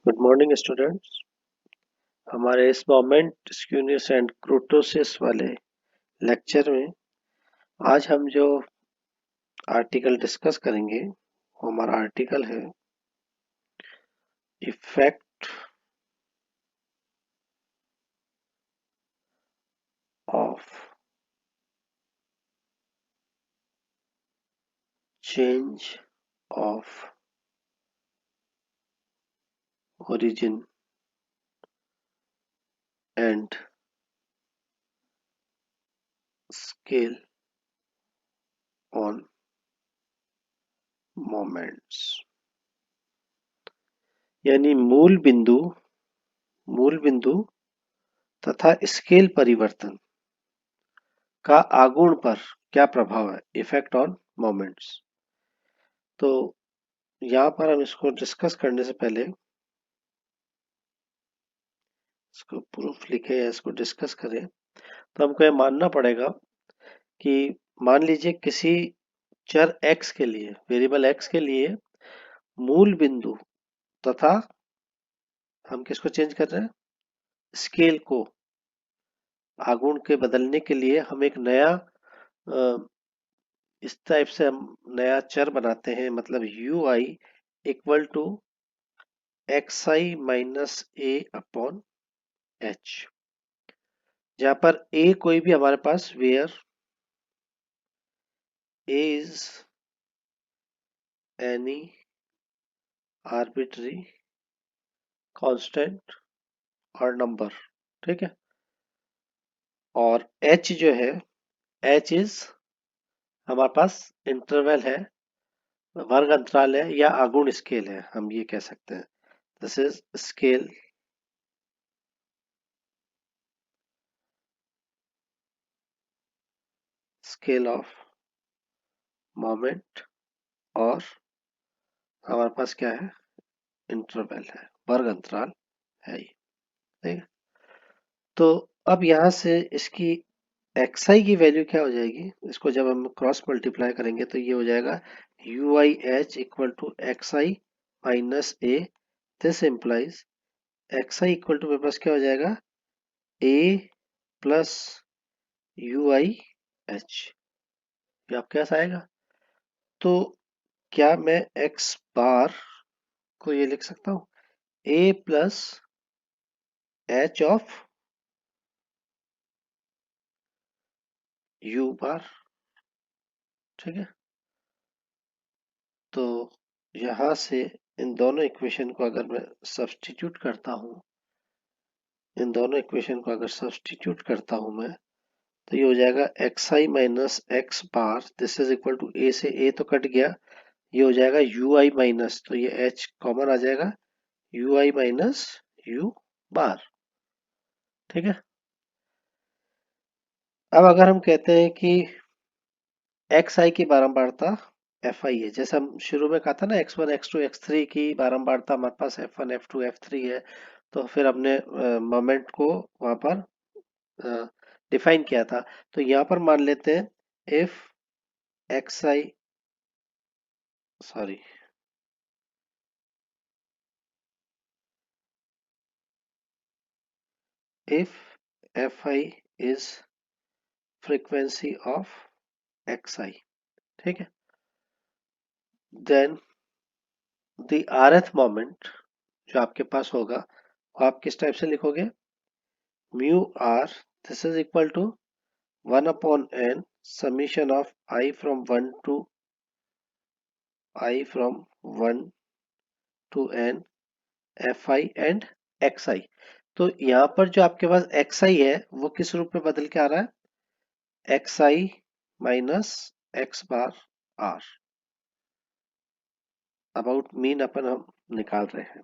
Good morning students. हमारे इस moment skewness and क्रोटोसिस वाले लेक्चर में आज हम जो आर्टिकल डिस्कस करेंगे वो हमारा आर्टिकल है effect of change of origin and scale on moments, यानी मूल बिंदु तथा स्केल परिवर्तन का आघूर्ण पर क्या प्रभाव है, इफेक्ट ऑन मोमेंट्स। तो यहाँ पर हम इसको डिस्कस करने से पहले इसको प्रूफ लिखे या इसको डिस्कस करें तो हमको यह मानना पड़ेगा कि मान लीजिए किसी चर x के लिए, वेरिएबल x के लिए मूल बिंदु तथा हम किसको चेंज कर रहे हैं, स्केल को, आघूर्ण के बदलने के लिए हम एक नया इस टाइप से हम नया चर बनाते हैं, मतलब u i equal to x I minus a upon h, जहां पर ए कोई भी हमारे पास where a is any arbitrary constant और नंबर, ठीक है। और एच जो है, एच इज हमारे पास इंटरवल है, वर्ग अंतराल है या आघूर्ण स्केल है, हम ये कह सकते हैं। This is scale of moment, और हमारे पास क्या है, इंटरवल है, वर्ग अंतराल है ये, ठीक है। तो अब यहां से इसकी xi की वैल्यू क्या हो जाएगी, इसको जब हम क्रॉस मल्टीप्लाई करेंगे तो ये हो जाएगा you I H equal to x I minus A. This implies X I equal to मेरे पास क्या हो जाएगा, A plus U I H, ये आपके पास आएगा। तो क्या मैं एक्स बार को ये लिख सकता हूँ, ए प्लस एच ऑफ यू बार, ठीक है। तो यहां से इन दोनों इक्वेशन को अगर मैं सब्स्टिट्यूट करता हूं, इन दोनों इक्वेशन को अगर सब्स्टिट्यूट करता हूं मैं, तो ये हो जाएगा x I minus x bar, this is equal to a से ए तो कट गया, ये हो जाएगा यू आई माइनस, तो ये एच कॉमन आ जाएगा, यू आई माइनस यू बार, ठीक है। अब अगर हम कहते हैं कि एक्स आई की बारंबारता एफ आई है, जैसे हम शुरू में कहा था ना, x one x two x three की बारंबारता हमारे पास f one f two f three है, तो फिर हमने मोमेंट को वहां पर डिफाइन किया था। तो यहाँ पर मान लेते हैं if x i, sorry, if f i is frequency of x i, ठीक है, देन द आरएथ मोमेंट जो आपके पास होगा वो आप किस टाइप से लिखोगे, mu R, this is equal to 1 upon n summation of I from 1 to n fi and xi। तो यहाँ पर जो आपके पास xi है वो किस रूप में बदल के आ रहा है, xi minus x bar r, about mean अपन हम निकाल रहे हैं।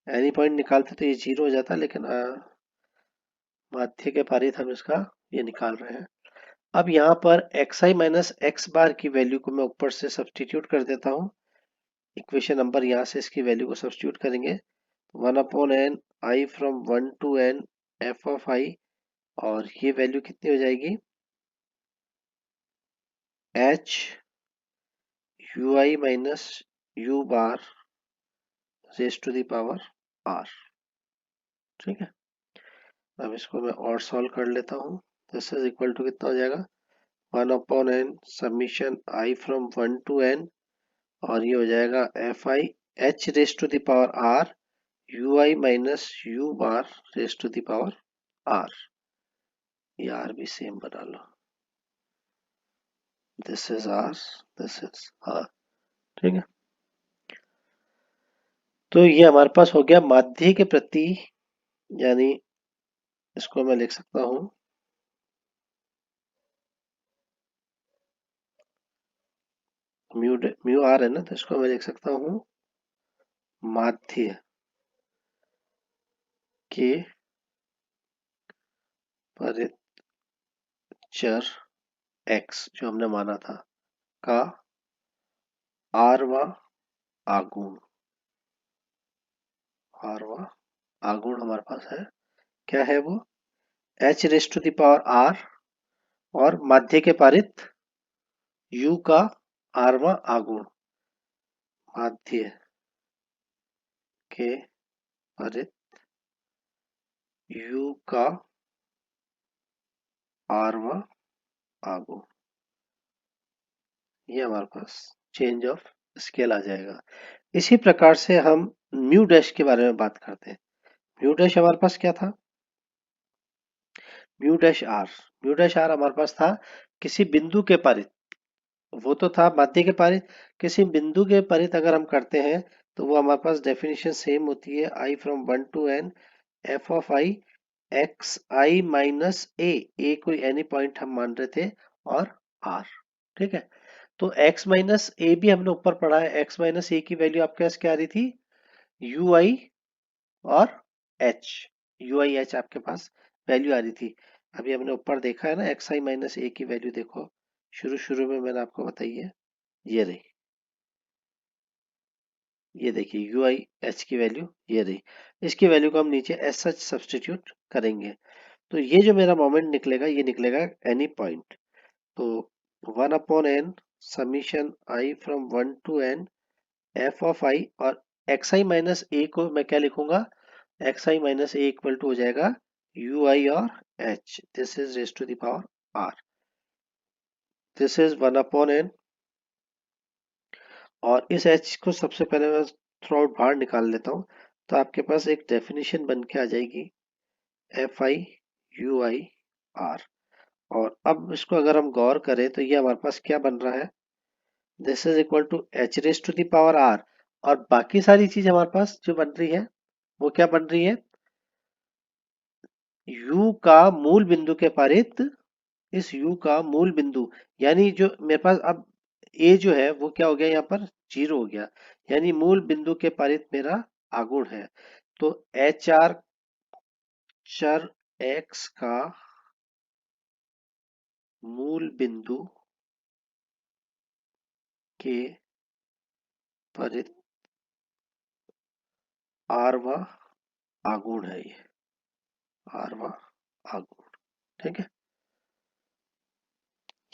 एनी पॉइंट निकालते तो ये जीरो हो जाता, लेकिन माध्य के पारित हम इसका ये निकाल रहे हैं। अब यहाँ पर xi माइनस x बार की वैल्यू को मैं ऊपर से सब्स्टिट्यूट कर देता हूँ, इक्वेशन नंबर यहाँ से इसकी वैल्यू को सब्स्टिट्यूट करेंगे, 1 upon n i from 1 to n f of i, और ये वैल्यू कितनी हो जाएगी, h u i minus u bar raise to the power r. ठीक है, अब इसको मैं और सॉल्व कर लेता हूँ। दिस इज इक्वल टू कितना हो जाएगा, 1/n summation i from 1 to n, और ये हो जाएगा f i h raise to the power r u i minus u bar raise to the power r. ये आर भी सेम बना लो, this is r, this is r. ठीक है, तो ये हमारे पास हो गया माध्य के प्रति, यानी इसको मैं लिख सकता हूं म्यू आर है ना, तो इसको मैं लिख सकता हूं माध्य के परित चर x जो हमने माना था का आरवा आगुण, आरवा आगुण हमारे पास है, क्या है वो, h raise to the power r और माध्य के पारित u का आरवा आगुण, माध्य के पारित u का आरवा आगुण। ये हमारे पास चेंज ऑफ स्केल आ जाएगा। इसी प्रकार से हम म्यू डैश के बारे में बात करते हैं। म्यू डैश हमारे पास क्या था, mu dash R, mu dash R हमारे पास था किसी बिंदु के परित, वो तो था माध्य के परित, किसी बिंदु के परित अगर हम करते हैं तो वो हमारे पास डेफिनेशन सेम होती है, i from 1 to n f of i x I minus a कोई एनी पॉइंट हम मान रहे थे, और आर। ठीक है, तो x माइनस ए भी हमने ऊपर पढ़ा है, x माइनस ए की वैल्यू आपके पास क्या आ रही थी, यू आई और h, यू आई एच आपके पास वैल्यू आ रही थी। अभी हमने ऊपर देखा है ना, एक्स आई माइनस ए की वैल्यू देखो, शुरू शुरू में मैंने आपको बताई है, ये रही, ये देखिए यू आई एच की वैल्यू ये रही। इसकी वैल्यू को हम नीचे एस सच सब्सटीट्यूट करेंगे, तो ये जो मेरा मोमेंट निकलेगा ये निकलेगा एनी पॉइंट। तो 1/n summation i from 1 to n f of i, और एक्स आई माइनस ए को मैं क्या लिखूंगा, x I minus a equal to हो जाएगा यू आई और h, this is raise to the power r, this is 1/n। और इस एच को सबसे पहले मैं थ्रू आउट बाहर निकाल लेता हूँ, तो आपके पास एक डेफिनेशन बन के आ जाएगी F I you I R. और अब इसको अगर हम गौर करें तो ये हमारे पास क्या बन रहा है, this is equal to H raise to the power R, और बाकी सारी चीज हमारे पास जो बन रही है वो क्या बन रही है, u का मूल बिंदु के पारित, इस u का मूल बिंदु, यानी जो मेरे पास अब a जो है वो क्या हो गया, यहाँ पर जीरो हो गया, यानी मूल बिंदु के पारित मेरा आगुण है। तो एच आर चर x का मूल बिंदु के पारित आरवा आगुण है, ये आरवा आगुण। ठीक है,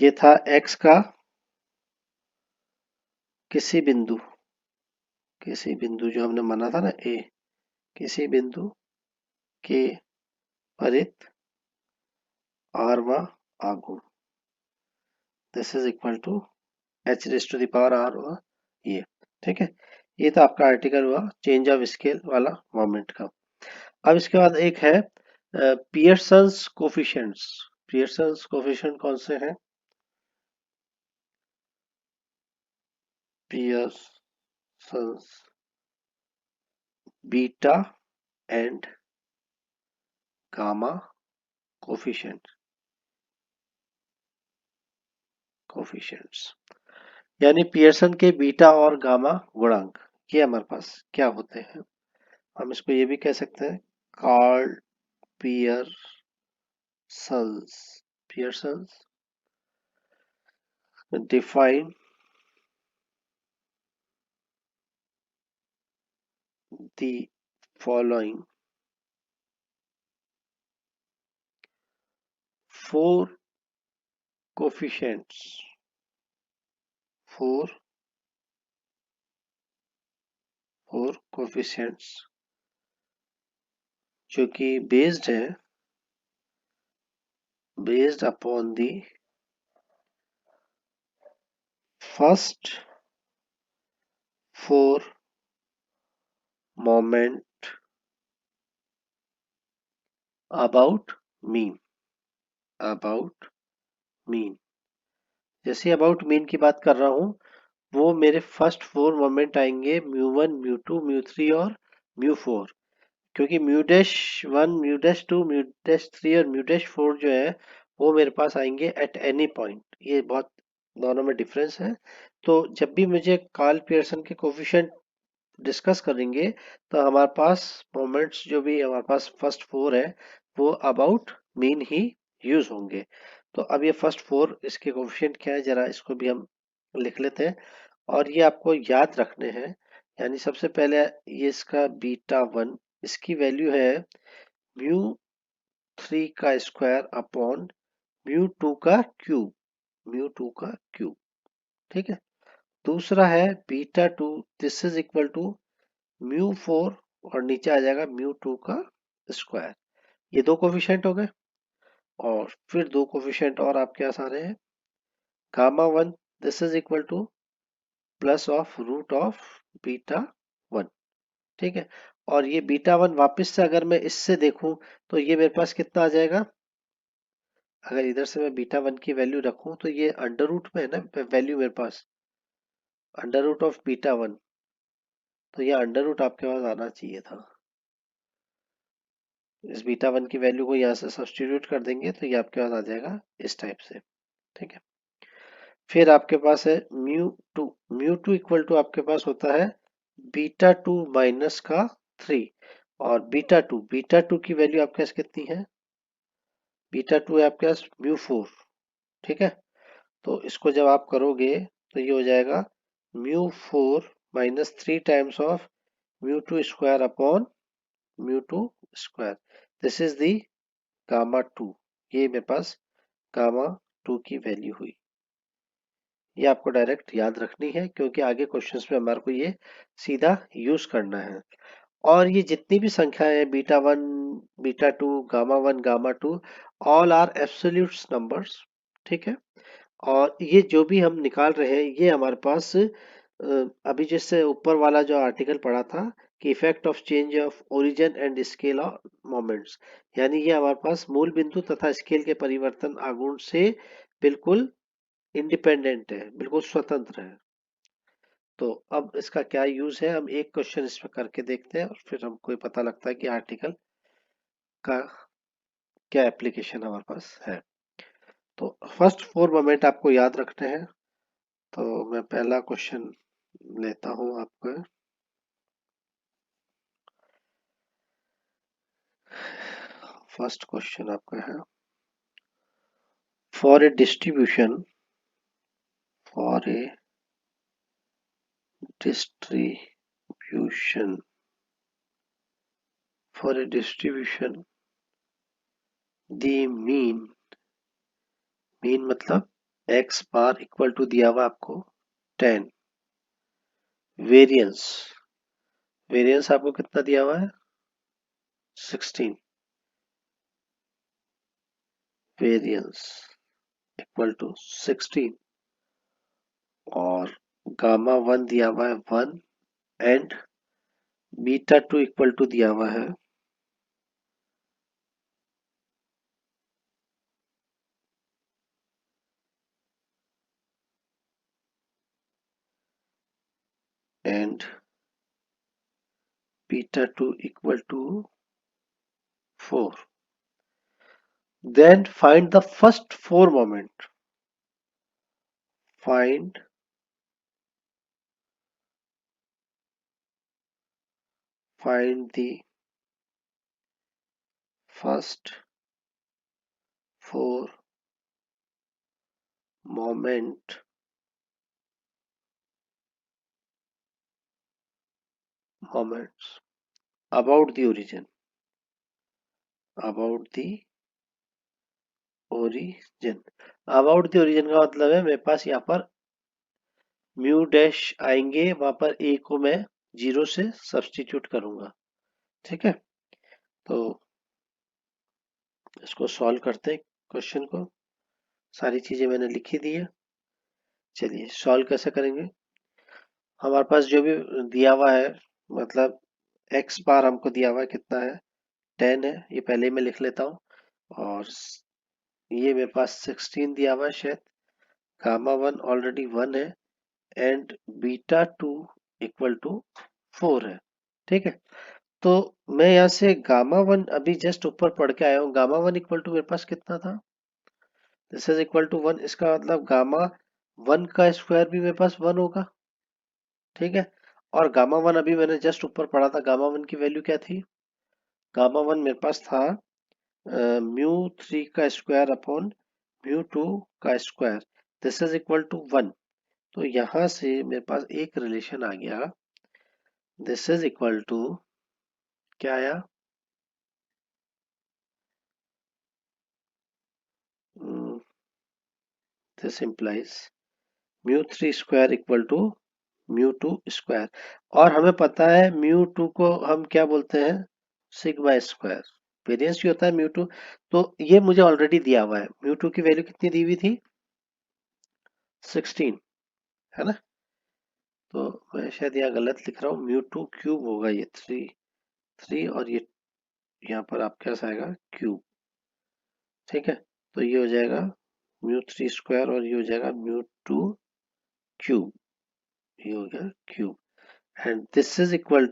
ये था x का किसी बिंदु, किसी बिंदु जो हमने माना था ना a, किसी बिंदु के परित आरवा आगुण, this is equal to H raise to the power r हुआ ये। ठीक है, ये तो आपका आर्टिकल हुआ चेंज ऑफ स्केल वाला मोमेंट का। अब इसके बाद एक है पियर्सन्स कोफिशिएंट्स। पियर्सन्स कोफिशिएंट कौन से हैं, Pearson's beta and gamma coefficient, coefficients यानी पियर्सन के बीटा और गामा गुणांक, ये हमारे पास क्या होते हैं, हम इसको ये भी कह सकते हैं Karl Pearson's, Pearson's define the following four coefficients, four 4 coefficients जो कि based upon the first 4 moment about mean. जैसे अबाउट मीन की बात कर रहा हूं, वो मेरे फर्स्ट 4 मोमेंट आएंगे μ1 μ2 μ3 और μ4, क्योंकि μ-1 μ-2 μ-3 और μ-4 जो है वो मेरे पास आएंगे एट एनी पॉइंट। ये बहुत दोनों में डिफरेंस है। तो जब भी मुझे कार्ल पियर्सन के कोफिशिएंट डिस्कस करेंगे तो हमारे पास मोमेंट्स जो भी हमारे पास फर्स्ट 4 है वो अबाउट मीन ही यूज होंगे। तो अब ये फर्स्ट 4 इसके कोफिशिएंट क्या है, जरा इसको भी हम लिख लेते हैं और ये आपको याद रखने हैं। यानी सबसे पहले ये इसका β1, इसकी वैल्यू है μ3 का स्क्वायर अपॉन μ2 का क्यूब, ठीक है। दूसरा है β2, दिस इज इक्वल टू μ4 और नीचे आ जाएगा μ2 का स्क्वायर। ये दो कोफिशिएंट हो गए और फिर दो कोफिशिएंट और आपके पास आ रहे हैं। γ1, this is equal to plus of root of β1, ठीक है। और ये β1 वापस से अगर मैं इससे देखूं तो ये मेरे पास कितना आ जाएगा, अगर इधर से मैं β1 की वैल्यू रखूं तो ये अंडर रूट में है ना वैल्यू मेरे पास, अंडर रूट ऑफ β1, तो ये अंडर रूट आपके पास आना चाहिए था। इस β1 की वैल्यू को यहाँ से सब्स्टिट्यूट कर देंगे तो ये आपके पास आ जाएगा इस टाइप से, ठीक है। फिर आपके पास है म्यू टू इक्वल टू आपके पास होता है β2 माइनस का 3 और बीटा टू की वैल्यू आपके पास कितनी है, β2 है आपके पास μ4, ठीक है। तो इसको जब आप करोगे तो ये हो जाएगा μ4 minus 3 times of μ2 square upon μ2 square, this is the γ2। ये मेरे पास γ2 की वैल्यू हुई। ये आपको डायरेक्ट याद रखनी है क्योंकि आगे क्वेश्चंस में हमारे को ये सीधा यूज करना है। और ये जितनी भी संख्या है β1 β2 γ1 γ2 ऑल आर एब्सोल्यूट नंबर्स, ठीक है। और ये जो भी हम निकाल रहे हैं ये हमारे पास अभी जैसे ऊपर वाला जो आर्टिकल पढ़ा था कि effect of change of origin and scale of moments, यानी ये हमारे पास मूल बिंदु तथा स्केल के परिवर्तन आगुण से बिल्कुल इंडिपेंडेंट है, बिल्कुल स्वतंत्र है। तो अब इसका क्या यूज है, हम एक क्वेश्चन इसमें करके देखते हैं और फिर हमको ये पता लगता है कि आर्टिकल का क्या एप्लीकेशन हमारे पास है। तो फर्स्ट 4 मोमेंट आपको याद रखते हैं। तो मैं पहला क्वेश्चन लेता हूं आपको। फर्स्ट क्वेश्चन आपका है for a distribution distribution for a distribution the mean मतलब x बार इक्वल टू दिया हुआ आपको 10, वेरियंस आपको कितना दिया हुआ है 16, वेरियंस इक्वल टू 16 और γ1 दिया हुआ है 1 एंड β2 इक्वल टू दिया हुआ है and β2 equal to 4। Then find the first 4 moment. Find the first 4 moments about the origin. About the origin का मतलब है मेरे पास यहाँ पर म्यू डैश आएंगे, वहां पर ए को मैं 0 से सब्स्टिट्यूट करूंगा। ठीक है, तो इसको सॉल्व करते हैं क्वेश्चन को। सारी चीजें मैंने लिखी दी है। चलिए सॉल्व कैसे करेंगे। हमारे पास जो भी दिया हुआ है, मतलब एक्स बार हमको दिया हुआ है कितना है, 10 है, ये पहले ही मैं लिख लेता हूँ। और ये मेरे पास 16 दिया हुआ है शायद। गामा 1 ऑलरेडी 1 है एंड बीटा 2 इक्वल टू 4 है। ठीक है, तो मैं यहाँ से गामा 1 अभी जस्ट ऊपर पढ़ के आया हूँ। गामा 1 इक्वल टू मेरे पास कितना था, दिस इज इक्वल टू 1। इसका मतलब गामा 1 का स्क्वायर भी मेरे पास 1 होगा। ठीक है, और गामा 1 अभी मैंने जस्ट ऊपर पढ़ा था, गामा 1 की वैल्यू क्या थी, गामा 1 मेरे पास था म्यू 3 का स्क्वायर अपॉन म्यू 2 का square, this is equal to 1। तो यहां से मेरे पास एक रिलेशन आ गया, दिस इज इक्वल टू क्या आया, this implies mu 3 square equal to mu 2 square. और हमें पता है म्यू 2 को हम क्या बोलते हैं, सिग्मा स्क्वायर। वेरिएंस भी होता है म्यू 2। तो ये मुझे ऑलरेडी दिया हुआ है, म्यू 2 की वैल्यू कितनी दी हुई थी, 16, है ना। तो मैं शायद यहाँ गलत लिख रहा हूँ, म्यू 2 क्यूब होगा ये, 3 और ये यहाँ पर आपके पास आएगा क्यूब। ठीक है, तो ये हो जाएगा म्यू 3 स्क्वायर और ये हो जाएगा म्यू 2 क्यूब, ये हो गया cube. And this is equal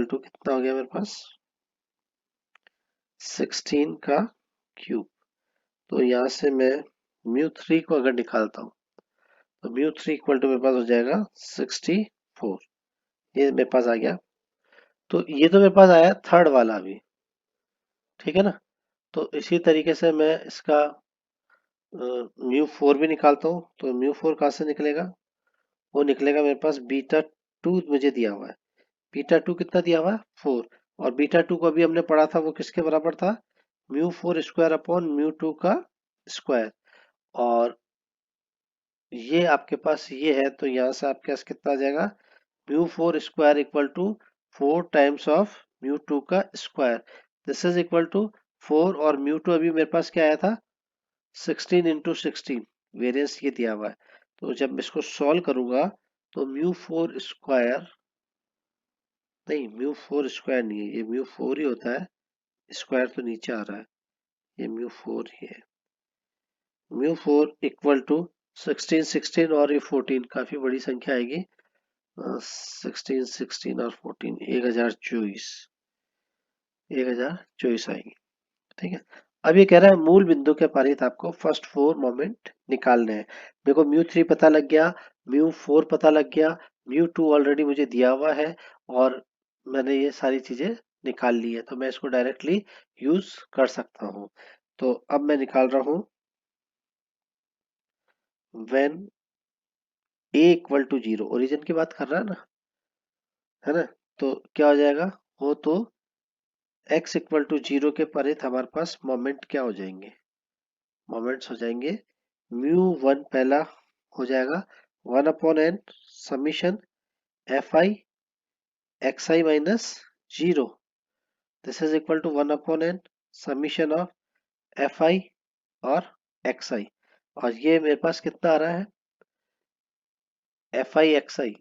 to कितना हो गया मेरे पास, 16 का क्यूब। तो यहाँ से मैं म्यू 3 को अगर निकालता हूँ तो म्यू 3 इक्वल टू मेरे पास हो जाएगा 64, ये मेरे पास आ गया। तो ये तो मेरे पास आया थर्ड वाला भी, ठीक है ना। तो इसी तरीके से मैं इसका म्यू 4 भी निकालता हूँ। तो म्यू 4 कहाँ से निकलेगा, वो निकलेगा मेरे पास बीटा 2 मुझे दिया हुआ है। बीटा 2 कितना दिया हुआ है, 4। और बीटा 2 को अभी हमने पढ़ा था, वो किसके बराबर था, म्यू 4 स्क्वायर अपॉन म्यू 2 का स्क्वायर। और ये आपके पास ये है, तो यहाँ से आपके पास कितना आ जाएगा, mu 4 square equal to 4 times of mu 2 का square, this is equal to 4। और म्यू 2 अभी मेरे पास क्या आया था, 16 इंटू 16, वेरियंस ये दिया हुआ है। तो जब मैं इसको सॉल्व करूंगा तो म्यू 4 स्क्वायर, नहीं म्यू 4 स्क्वायर नहीं है, ये म्यू 4 ही होता है, स्क्वायर तो नीचे आ रहा है, ये म्यू 4 ही है। म्यू 4 इक्वल टू 16 16 और ये 14, काफी बड़ी संख्या आएगी, 16 16 और 14, 1024, 1024 आएगी। ठीक है, अब ये कह रहा है मूल बिंदु के परित आपको फर्स्ट 4 मोमेंट निकालने हैं। देखो म्यू 3 पता लग गया, म्यू 4 पता लग गया, म्यू 2 ऑलरेडी मुझे दिया हुआ है, और मैंने ये सारी चीजें निकाल ली है, तो मैं इसको डायरेक्टली यूज कर सकता हूँ। तो अब मैं निकाल रहा हूँ when a equal to 0, origin की बात कर रहा है ना, है ना। तो क्या हो जाएगा, वो तो x इक्वल टू 0 के परित हमारे पास मोमेंट क्या हो जाएंगे, मोमेंट्स हो जाएंगे म्यू 1 पहला हो जाएगा 1 upon N summation F I x I minus 0, this is equal to 1 upon N summation of F I और एक्स आई। और ये मेरे पास कितना आ रहा है, एफ आई एक्स आई,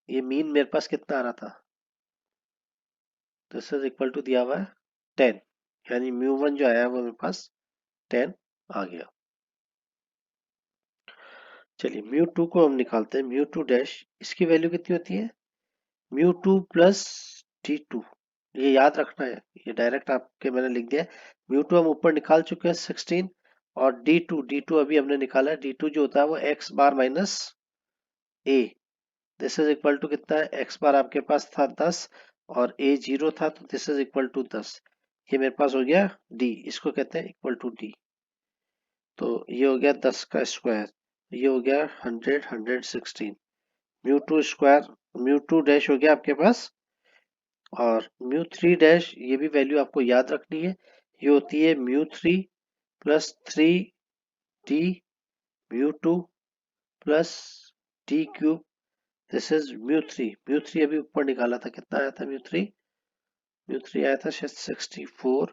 ये मीन मेरे पास कितना आ रहा था, दिस इज इक्वल टू दिया हुआ है 10, यानी म्यू 1 जो आया है वो मेरे पास 10 आ गया। चलिए म्यू 2 को हम निकालते हैं, म्यू 2 डैश, इसकी वैल्यू कितनी होती है, म्यू 2 प्लस डी 2, ये याद रखना है, ये डायरेक्ट आपके मैंने लिख दिया है। म्यू 2 हम ऊपर निकाल चुके हैं 16, और डी टू अभी हमने निकाला है, डी टू जो होता है वो X bar minus A, this is equal to कितना है, एक्स बार आपके पास था 10 और ए 0 था, तो दिस इज इक्वल टू 10। ये मेरे पास हो गया डी, इसको कहते हैं इक्वल टू डी। तो ये हो गया 10 का स्क्वायर, ये हो गया 100 116, म्यू 2 स्क्वायर, म्यू 2 डैश हो गया आपके पास। और म्यू 3 डैश, ये भी वैल्यू आपको याद रखनी है, ये होती है mu 3 plus 3 D mu 2 plus D cube this is mu three. Mu three अभी ऊपर निकाला था, कितना आया था म्यू थ्री? म्यू थ्री आया था शायद 64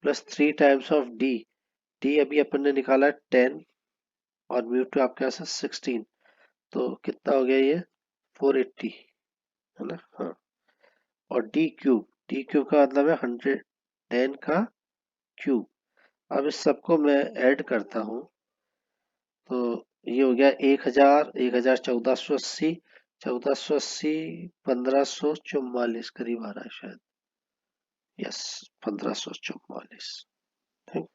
plus 3 times of D. D अभी अपन ने निकाला 10 और म्यू टू आपके पास है 16, तो कितना हो गया ये? 480, है ना? हाँ। और डी क्यूब का मतलब है 110 का क्यूब। अब इस सबको मैं ऐड करता हूँ, तो ये हो गया 1000, 1480, 1544 करीब आ रहा है शायद। यस, 1544। ठीक।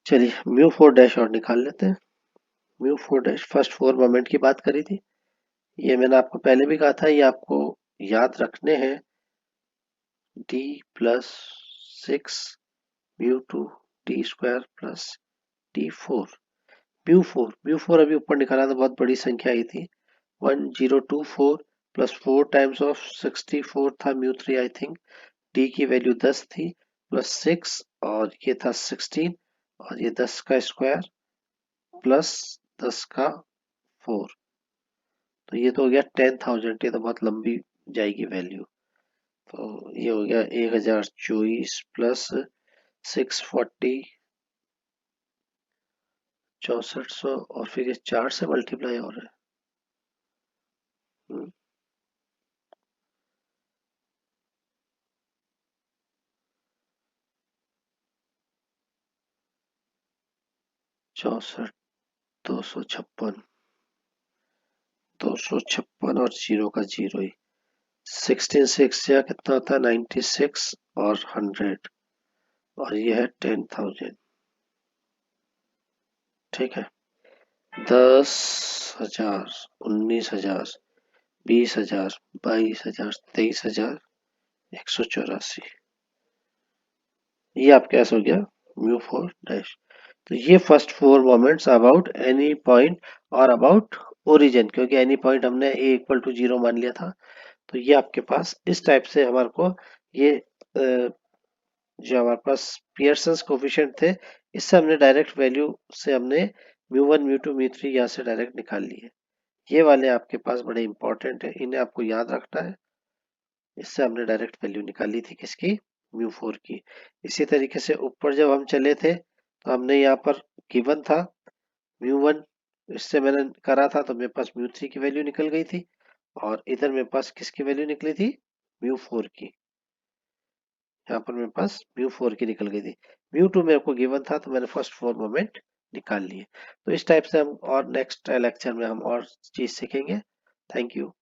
चलिए म्यू फोर डैश और निकाल लेते हैं। Mu four dash first four moment की बात करी थी, ये मैंने आपको पहले भी कहा था, ये आपको याद रखने हैं। D plus 6 mu two D square plus D four. Mu four अभी ऊपर निकाला तो बहुत बड़ी संख्या आई थी, 1024 प्लस 4 टाइम्स ऑफ 64 था mu three I think. D की वैल्यू 10 थी, प्लस 6 और ये था 16, और ये 10 का स्क्वायर प्लस 10 का 4, तो ये तो हो गया 10,000। ये तो बहुत लंबी जाएगी वैल्यू, तो ये हो गया 1024 प्लस 640, 6400, और फिर ये 4 से मल्टीप्लाई हो रहा है। 64, 256, 256 और जीरो का जीरो ही, 16 6 या कितना होता है 96 और 100, और ये है 10,000। ठीक है, 10,000, 19,000, 20,000, 22,000, 23,000, 184। ये आपके पास हो गया म्यू फोर डैश। तो ये first four moments about any point और अबाउट ओरिजिन, क्योंकि एनी पॉइंट हमने ए इक्वल टू जीरो मान लिया था, तो ये आपके पास इस टाइप से हमारे को ये जो हमारे पास पियर्सन्स कोफिशिएंट थे, इससे हमने डायरेक्ट वैल्यू से हमने mu one mu two mu three यहाँ से डायरेक्ट निकाल लिए। ये वाले आपके पास बड़े इंपॉर्टेंट है, इन्हें आपको याद रखना है। इससे हमने डायरेक्ट वैल्यू निकाली थी किसकी? म्यू फोर की। इसी तरीके से ऊपर जब हम चले थे तो हमने यहाँ पर गिवन था म्यू वन, इससे मैंने करा था तो मेरे पास म्यू थ्री की वैल्यू निकल गई थी, और इधर मेरे पास किसकी वैल्यू निकली थी? म्यू फोर की। यहाँ पर मेरे पास म्यू फोर की निकल गई थी। म्यू टू मेरे को गिवन था, तो मैंने फर्स्ट फोर मोमेंट निकाल लिए। तो इस टाइप से हम और नेक्स्ट लेक्चर में हम और चीज सीखेंगे। Thank you.